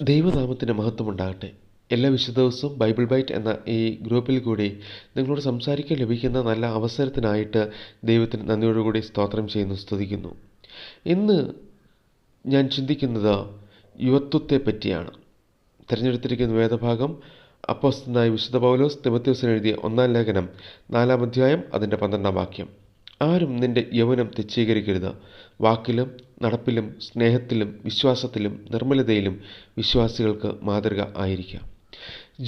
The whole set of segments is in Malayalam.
ദൈവനാമത്തിന് മഹത്വമുണ്ടാകട്ടെ. എല്ലാ വിശുദ്ധ ദിവസവും ബൈബിൾ ബൈറ്റ് എന്ന ഈ ഗ്രൂപ്പിൽ കൂടി നിങ്ങളോട് സംസാരിക്കാൻ ലഭിക്കുന്ന നല്ല അവസരത്തിനായിട്ട് ദൈവത്തിന് നന്ദിയോടുകൂടി സ്തോത്രം ചെയ്യുന്നു, സ്തുതിക്കുന്നു. ഇന്ന് ഞാൻ ചിന്തിക്കുന്നത് യുവത്വത്തെ പറ്റിയാണ്. തിരഞ്ഞെടുത്തിരിക്കുന്ന വേദഭാഗം അപ്പോസ്തലനായ വിശുദ്ധ പൗലോസ് തിമോഥെയോസിന് എഴുതിയ 1-ാം ലേഖനം 4-ാം അധ്യായം അതിൻ്റെ 12-ാം വാക്യം. ആരും നിന്റെ യൗവനം തെച്ചീകരിക്കരുത്. വാക്കിലും നടപ്പിലും സ്നേഹത്തിലും വിശ്വാസത്തിലും നിർമ്മലതയിലും വിശ്വാസികൾക്ക് മാതൃക ആയിരിക്കാം.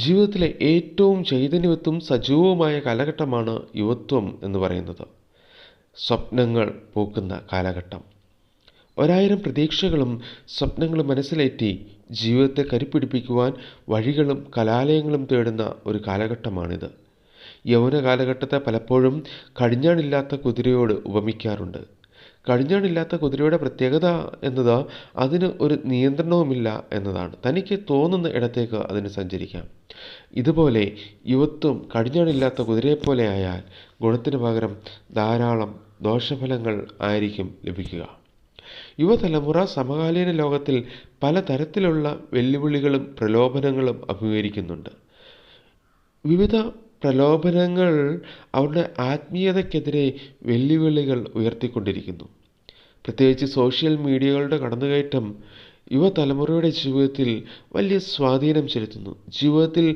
ജീവിതത്തിലെ ഏറ്റവും ചൈതന്യവത്തും സജീവവുമായ കാലഘട്ടമാണ് യുവത്വം എന്ന് പറയുന്നത്. സ്വപ്നങ്ങൾ പൂക്കുന്ന കാലഘട്ടം. 1000 പ്രതീക്ഷകളും സ്വപ്നങ്ങളും മനസ്സിലേറ്റി ജീവിതത്തെ കരുപ്പിടിപ്പിക്കുവാൻ വഴികളും കലാലയങ്ങളും തേടുന്ന ഒരു കാലഘട്ടമാണിത്. യൗവന കാലഘട്ടത്തെ പലപ്പോഴും കടിഞ്ഞാണില്ലാത്ത കുതിരയോട് ഉപമിക്കാറുണ്ട്. കടിഞ്ഞാണില്ലാത്ത കുതിരയുടെ പ്രത്യേകത എന്നത് അതിന് ഒരു നിയന്ത്രണവുമില്ല എന്നതാണ്. തനിക്ക് തോന്നുന്ന ഇടത്തേക്ക് അതിന് സഞ്ചരിക്കാം. ഇതുപോലെ യുവത്വം കടിഞ്ഞാണില്ലാത്ത കുതിരയെപ്പോലെ ആയാൽ ഗുണത്തിന് പകരം ധാരാളം ദോഷഫലങ്ങൾ ആയിരിക്കും ലഭിക്കുക. യുവതലമുറ സമകാലീന ലോകത്തിൽ പലതരത്തിലുള്ള വെല്ലുവിളികളും പ്രലോഭനങ്ങളും അഭിമുഖീകരിക്കുന്നുണ്ട്. വിവിധ പ്രലോഭനങ്ങൾ അവരുടെ ആത്മീയതയ്ക്കെതിരെ വെല്ലുവിളികൾ ഉയർത്തിക്കൊണ്ടിരിക്കുന്നു. പ്രത്യേകിച്ച് സോഷ്യൽ മീഡിയകളുടെ കടന്നുകയറ്റം യുവതലമുറയുടെ ജീവിതത്തിൽ വലിയ സ്വാധീനം ചെലുത്തുന്നു. ജീവിതത്തിൽ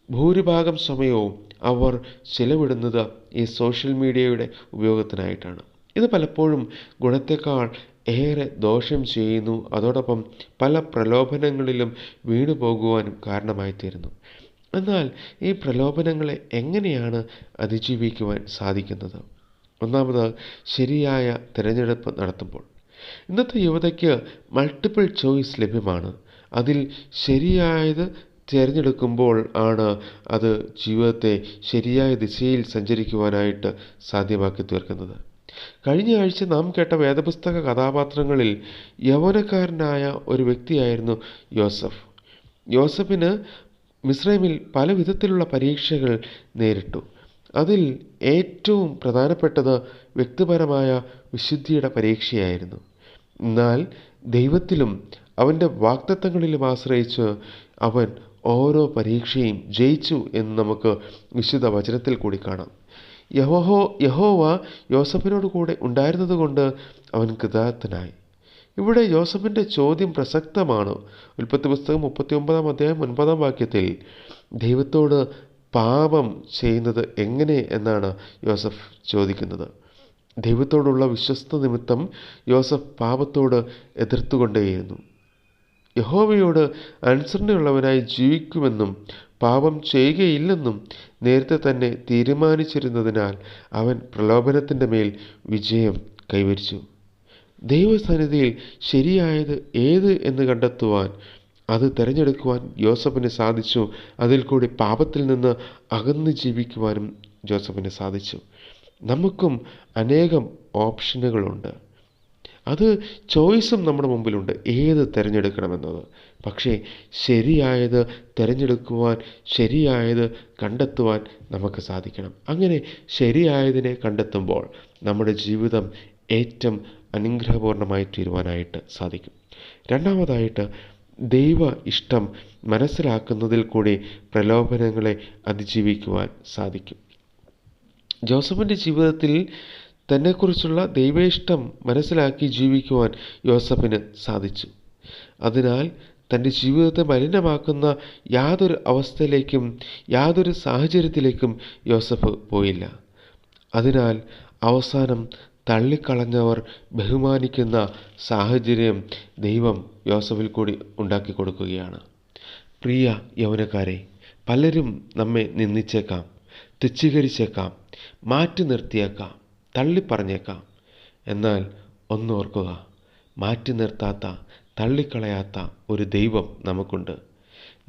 ഭൂരിഭാഗം സമയവും അവർ ചെലവിടുന്നത് ഈ സോഷ്യൽ മീഡിയയുടെ ഉപയോഗത്തിനായിട്ടാണ്. ഇത് പലപ്പോഴും ഗുണത്തെക്കാൾ ഏറെ ദോഷം ചെയ്യുന്നു. അതോടൊപ്പം പല പ്രലോഭനങ്ങളിലും വീണു പോകുവാനും കാരണമായിത്തീരുന്നു. എന്നാൽ ഈ പ്രലോഭനങ്ങളെ എങ്ങനെയാണ് അതിജീവിക്കുവാൻ സാധിക്കുന്നത്? ഒന്നാമത്, ശരിയായ തിരഞ്ഞെടുപ്പ് നടത്തുമ്പോൾ. ഇന്നത്തെ യുവതയ്ക്ക് മൾട്ടിപ്പിൾ ചോയ്സ് ലഭ്യമാണ്. അതിൽ ശരിയായത് തിരഞ്ഞെടുക്കുമ്പോൾ ആണ് അത് ജീവിതത്തെ ശരിയായ ദിശയിൽ സഞ്ചരിക്കുവാനായിട്ട് സാധ്യമാക്കി തീർക്കുന്നത്. കഴിഞ്ഞ ആഴ്ച നാം കേട്ട വേദപുസ്തക കഥാപാത്രങ്ങളിൽ യൗവനക്കാരനായ ഒരു വ്യക്തിയായിരുന്നു യോസഫ്. യോസഫിന് മിസ്രൈമിൽ പല വിധത്തിലുള്ള പരീക്ഷകൾ നേരിട്ടു. അതിൽ ഏറ്റവും പ്രധാനപ്പെട്ടത് വ്യക്തിപരമായ വിശുദ്ധിയുടെ പരീക്ഷയായിരുന്നു. എന്നാൽ ദൈവത്തിലും അവൻ്റെ വാഗ്ദത്തങ്ങളിലും ആശ്രയിച്ച് അവൻ ഓരോ പരീക്ഷയും ജയിച്ചു എന്ന് നമുക്ക് വിശുദ്ധ വചനത്തിൽ കൂടി കാണാം. യഹോവ യോസഫിനോട് കൂടെ ഉണ്ടായിരുന്നതുകൊണ്ട് അവൻ കൃതാർത്ഥനായി. ഇവിടെ യോസഫിൻ്റെ ചോദ്യം പ്രസക്തമാണ്. ഉൽപ്പത്തി പുസ്തകം 39-ാം അധ്യായം 9-ാം വാക്യത്തിൽ ദൈവത്തോട് പാപം ചെയ്യുന്നത് എങ്ങനെ എന്നാണ് യോസഫ് ചോദിക്കുന്നത്. ദൈവത്തോടുള്ള വിശ്വസ്ത നിമിത്തം യോസഫ് പാപത്തോട് എതിർത്തുകൊണ്ടേയിരുന്നു. യഹോവയോട് അനുസരണയുള്ളവനായി ജീവിക്കുമെന്നും പാപം ചെയ്യുകയില്ലെന്നും നേരത്തെ തന്നെ തീരുമാനിച്ചിരുന്നതിനാൽ അവൻ പ്രലോഭനത്തിൻ്റെ മേൽ വിജയം കൈവരിച്ചു. ദൈവസന്നിധിയിൽ ശരിയായത് ഏത് എന്ന് കണ്ടെത്തുവാൻ, അത് തിരഞ്ഞെടുക്കുവാൻ യോസഫിന് സാധിച്ചു. അതിൽ കൂടി പാപത്തിൽ നിന്ന് അകന്ന് ജീവിക്കുവാനും യോസഫിന് സാധിച്ചു. നമുക്കും അനേകം ഓപ്ഷനുകളുണ്ട്. അത് ചോയ്സും നമ്മുടെ മുമ്പിലുണ്ട്, ഏത് തിരഞ്ഞെടുക്കണമെന്നത്. പക്ഷേ ശരിയായത് തിരഞ്ഞെടുക്കുവാൻ, ശരിയായത് കണ്ടെത്തുവാൻ നമുക്ക് സാധിക്കണം. അങ്ങനെ ശരിയായതിനെ കണ്ടെത്തുമ്പോൾ നമ്മുടെ ജീവിതം ഏറ്റവും അനുഗ്രഹപൂർണമായി തീരുവാനായിട്ട് സാധിക്കും. രണ്ടാമതായിട്ട്, ദൈവ ഇഷ്ടം മനസ്സിലാക്കുന്നതിൽ കൂടി പ്രലോഭനങ്ങളെ അതിജീവിക്കുവാൻ സാധിക്കും. ജോസഫിൻ്റെ ജീവിതത്തിൽ തന്നെക്കുറിച്ചുള്ള ദൈവേഷ്ടം മനസ്സിലാക്കി ജീവിക്കുവാൻ യോസഫിന് സാധിച്ചു. അതിനാൽ തൻ്റെ ജീവിതത്തെ മലിനമാക്കുന്ന യാതൊരു അവസ്ഥയിലേക്കും യാതൊരു സാഹചര്യത്തിലേക്കും യോസഫ് പോയില്ല. അതിനാൽ അവസാനം തള്ളിക്കളഞ്ഞവർ ബഹുമാനിക്കുന്ന സാഹചര്യം ദൈവം യോസഫിൽ കൂടി ഉണ്ടാക്കി കൊടുക്കുകയാണ്. പ്രിയ യൗവനക്കാരെ, പലരും നമ്മെ നിന്ദിച്ചേക്കാം, തുച്ഛീകരിച്ചേക്കാം, മാറ്റി നിർത്തിയേക്കാം, തള്ളിപ്പറഞ്ഞേക്കാം. എന്നാൽ ഒന്നോർക്കുക, മാറ്റി നിർത്താത്ത, തള്ളിക്കളയാത്ത ഒരു ദൈവം നമുക്കുണ്ട്.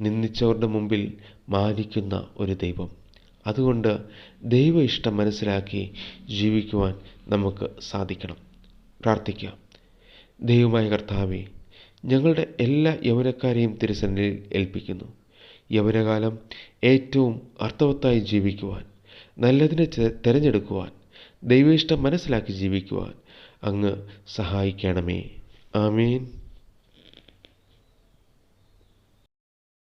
നിന്ദിച്ചവരുടെ മുമ്പിൽ മാനിക്കുന്ന ഒരു ദൈവം. അതുകൊണ്ട് ദൈവ ഇഷ്ടം മനസ്സിലാക്കി ജീവിക്കുവാൻ നമുക്ക് സാധിക്കണം. പ്രാർത്ഥിക്കാം. ദൈവമായ കർത്താവേ, ഞങ്ങളുടെ എല്ലാ യൗവനക്കാരെയും തിരുസന്നിധിയിൽ ഏൽപ്പിക്കുന്നു. യൗവനകാലം ഏറ്റവും അർത്ഥവത്തായി ജീവിക്കുവാൻ, നല്ലതിനെ തിരഞ്ഞെടുക്കുവാൻ, ദൈവേഷ്ടം മനസ്സിലാക്കി ജീവിക്കുവാൻ അങ്ങ് സഹായിക്കണമേ. ആമേൻ.